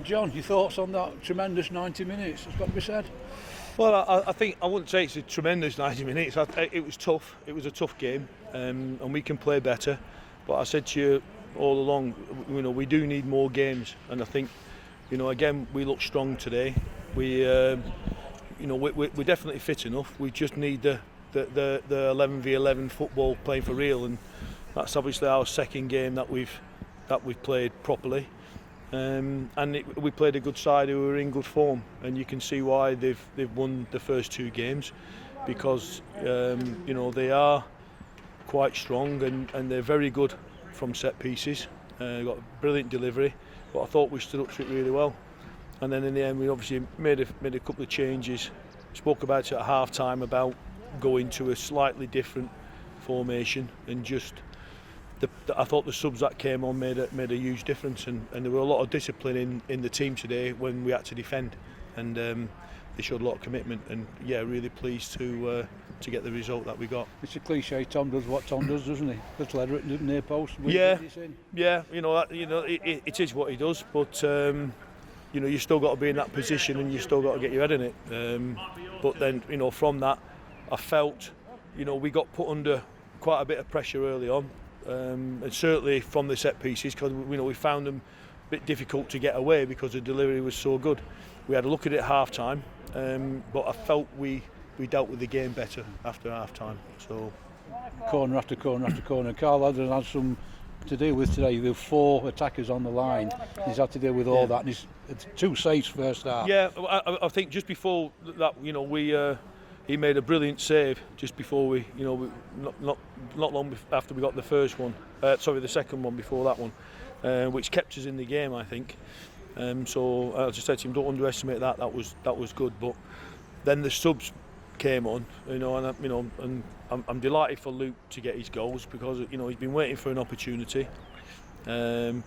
John, your thoughts on that tremendous 90 minutes? It's got to be said. Well, I think I wouldn't say it's a tremendous 90 minutes. It was tough. It was a tough game, and we can play better. But I said to you all along, we do need more games, and I think, again, we look strong today. We're definitely fit enough. We just need the 11v11 football playing for real, and that's obviously our second game that we've played properly. We played a good side who were in good form, and you can see why they've won the first two games, because they are quite strong and they're very good from set pieces. Got a brilliant delivery, but I thought we stood up to it really well. And then in the end, we obviously made a couple of changes. Spoke about it at half time about going to a slightly different formation, and just. I thought the subs that came on made a huge difference, and there were a lot of discipline in the team today when we had to defend, and they showed a lot of commitment, and really pleased to get the result that we got. It's a cliche. Tom does what Tom does, doesn't he? Little header at the near post. It is what he does, but you still got to be in that position, and you still got to get your head in it. But then from that, I felt we got put under quite a bit of pressure early on. And certainly from the set pieces, because we found them a bit difficult to get away because the delivery was so good. We had a look at it at half time, but I felt we dealt with the game better after half time. So corner after corner after corner. Carl Adden had some to deal with today. There were 4 attackers on the line. He's had to deal with all that, and he's 2 saves first half. Yeah, I think just before that, he made a brilliant save just before we not long after we got the first one. The second one before that one, which kept us in the game, I think. So I just said to him, don't underestimate that. That was good. But then the subs came on, and I'm delighted for Luke to get his goals, because he's been waiting for an opportunity. I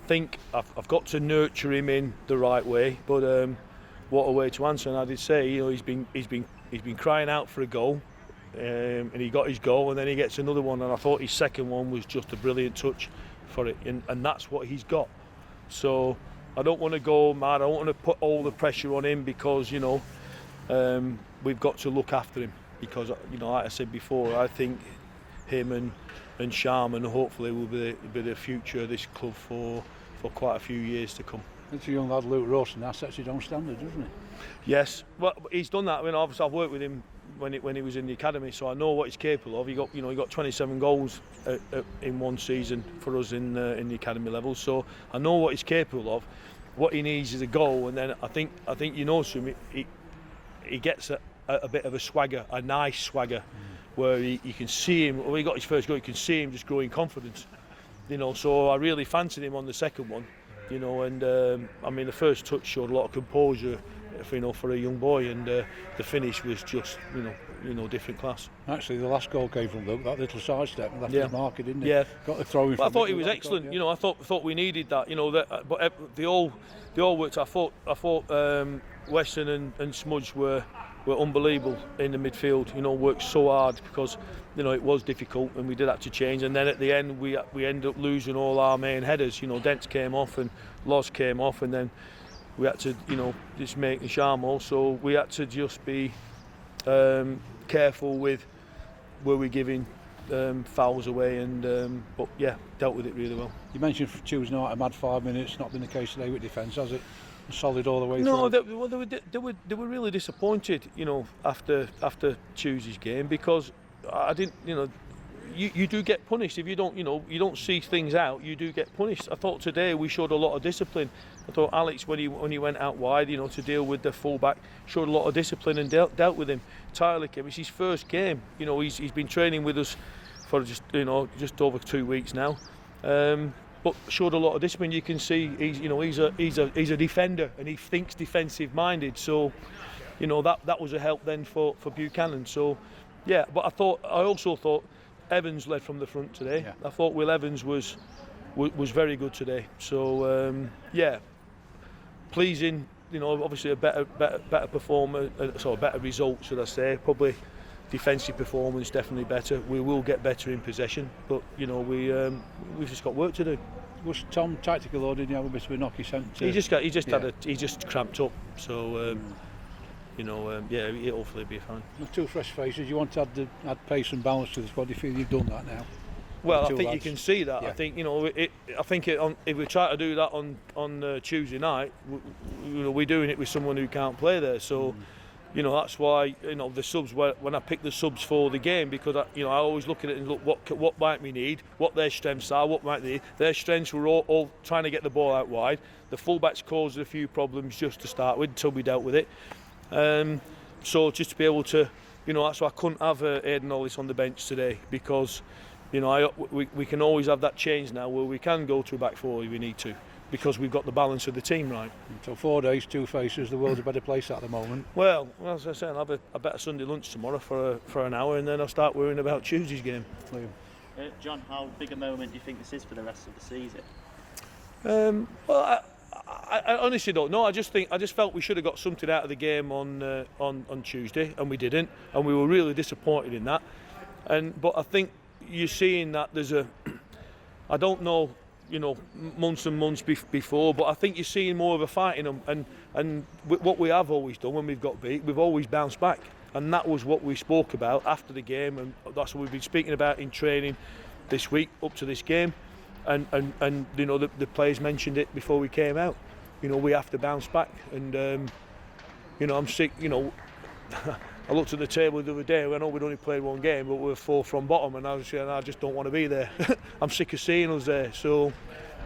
think I've got to nurture him in the right way, but. What a way to answer! And I did say, he's been crying out for a goal, and he got his goal, and then he gets another one. And I thought his second one was just a brilliant touch for it, and that's what he's got. So I don't want to go mad. I don't want to put all the pressure on him, because we've got to look after him, because like I said before, I think him and Sharman hopefully will be the future of this club for quite a few years to come. It's a young lad, Luke Rawson, that sets his own standard, doesn't he? Yes, well, he's done that. Obviously I've worked with him when he was in the academy, so I know what he's capable of. He got 27 goals in one season for us in the academy level, so I know what he's capable of. What he needs is a goal, and then I think he gets a bit of a swagger, a nice swagger, where you can see him. When he got his first goal, you can see him just growing confidence. So I really fancied him on the second one. And the first touch showed a lot of composure, for a young boy, and the finish was just, different class. Actually, the last goal came from Luke, that little sidestep, and left his marker, didn't he? Yeah. Got to throw him. I thought he was excellent. I thought we needed that. But they all worked. I thought Weston and Smudge were unbelievable in the midfield. Worked so hard, because it was difficult, and we did have to change. And then at the end, we ended up losing all our main headers. Dents came off and Loz came off, and then we had to just make the charm. So we had to just be careful with were we giving fouls away, and dealt with it really well. You mentioned Tuesday night, a mad 5 minutes. Not been the case today with defence, has it? Solid all the way through. No, they were really disappointed, after Tuesday's game, because I didn't, you do get punished if you don't see things out. You do get punished. I thought today we showed a lot of discipline. I thought Alex, when he went out wide, to deal with the fullback, showed a lot of discipline and dealt with him. Tyler came. It's his first game. He's been training with us for just over 2 weeks now. But showed a lot of discipline. You can see he's a defender, and he thinks defensive minded. So that was a help then for Buchanan. So but I also thought Evans led from the front today. Yeah. I thought Will Evans was very good today. So pleasing. Obviously a better performer, better result, should I say? Probably defensive performance definitely better. We will get better in possession, but we've just got work to do. Was Tom tactical or did he have a bit of a knock? He He just cramped up. So yeah, hopefully he'll be fine. With two fresh faces, you want to add pace and balance to the squad. Do you feel you've done that now? Well, I Two think lads. you can see that. Yeah. I think if we try to do that on Tuesday night, we're doing it with someone who can't play there. So, that's why the subs. When I pick the subs for the game, because I always look at it and look what might we need, what their strengths are, what might they need. Their strengths were all trying to get the ball out wide. The fullbacks caused a few problems just to start with until we dealt with it. So just to be able to, that's why I couldn't have Aidan Hollis on the bench today, because. We can always have that change now where we can go to a back four if we need to, because we've got the balance of the team right. So 4 days, two faces, the world's a better place at the moment. Well, as I say, I'll have a better Sunday lunch tomorrow for an hour, and then I'll start worrying about Tuesday's game. John, how big a moment do you think this is for the rest of the season? Well, I honestly don't know. I just felt we should have got something out of the game on Tuesday, and we didn't, and we were really disappointed in that. But I think you're seeing that there's I don't know, months and months before, but I think you're seeing more of a fight in them, and what we have always done when we've got beat, we've always bounced back, and that was what we spoke about after the game, and that's what we've been speaking about in training this week up to this game, and the players mentioned it before we came out. We have to bounce back, and I'm sick. I looked at the table the other day. I know we'd only played one game, but we're 4 from bottom, and I just don't want to be there. I'm sick of seeing us there. So,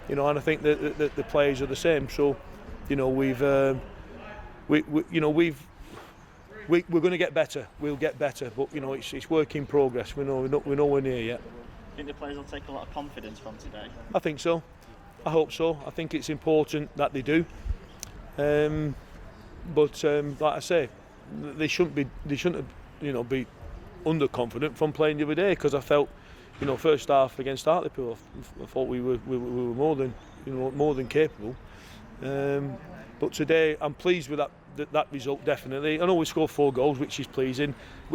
and I think that the players are the same. So, we're going to get better. We'll get better, but it's work in progress. We're nowhere near yet. I think the players will take a lot of confidence from today. I think so. I hope so. I think it's important that they do. But like I say, they shouldn't have, be underconfident from playing the other day, because I felt, first half against Hartlepool, I thought we were more than capable. But today I'm pleased with that result, definitely. I know we scored 4 goals, which is pleasing.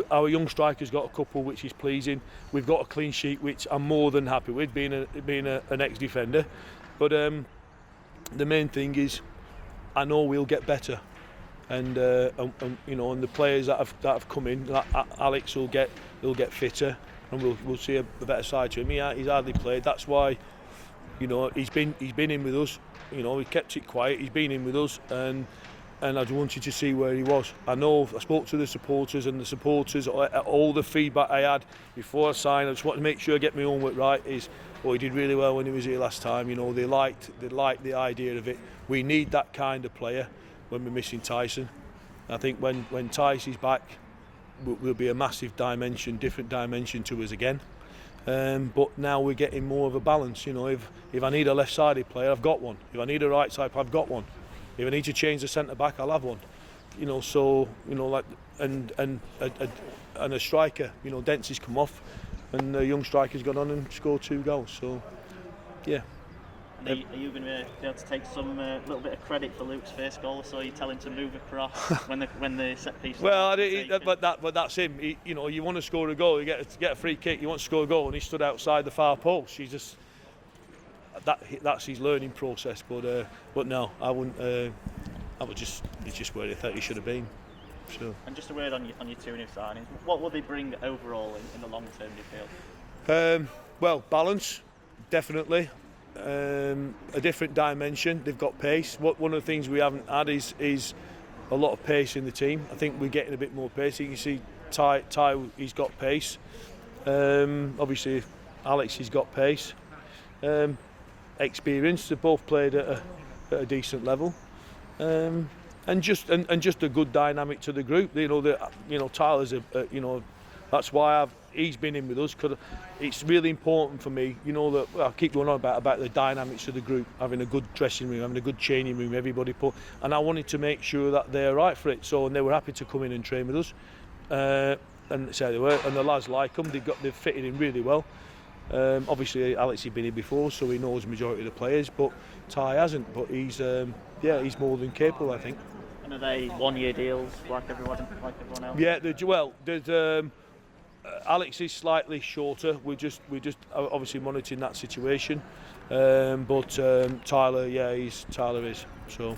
Our young striker's got a couple, which is pleasing. We've got a clean sheet, which I'm more than happy with, being an ex-defender. But the main thing is, I know we'll get better. And the players that have come in, like Alex will get fitter, and we'll see a better side to him. He's hardly played. That's why, he's been in with us. He kept it quiet. He's been in with us, and I just wanted to see where he was. I spoke to the supporters, and the supporters, all the feedback I had before I signed, I just wanted to make sure I get my homework right. He did really well when he was here last time. They liked the idea of it. We need that kind of player when we're missing Tyson. I think when Tyce is back, will be a massive dimension, different dimension to us again. But now we're getting more of a balance. If I need a left-sided player, I've got one. If I need a right-side player, I've got one. If I need to change the centre back, I'll have one. And a striker. Dempsey's come off, and a young striker's gone on and scored 2 goals. So, yeah. Are you going to be able to take some little bit of credit for Luke's first goal? So you tell him to move across when the set piece. Well, but that's him. You want to score a goal, you get a free kick. You want to score a goal, and he stood outside the far post. That's his learning process. But no, I wouldn't. He's just where he thought he should have been. So. And just a word on your 2 new signings. What will they bring overall in the long term, do you feel? Well, balance, definitely. A different dimension. They've got pace. One of the things we haven't had is a lot of pace in the team. I think we're getting a bit more pace. You can see Ty he's got pace. Obviously Alex has got pace. Experience. They've both played at a decent level. And just a good dynamic to the group. Tyler's that's why he's been in with us, because it's really important for me. That I keep going on about the dynamics of the group, having a good dressing room, having a good changing room, everybody and I wanted to make sure that they're right for it. So, and they were happy to come in and train with us, and so they were. And the lads like them. They've fitted in really well. Obviously, Alex has been here before, so he knows the majority of the players, but Ty hasn't. But he's more than capable, I think. And are they 1-year deals like everyone else? Yeah, Alex is slightly shorter. We're just obviously monitoring that situation. But Tyler, Tyler is so.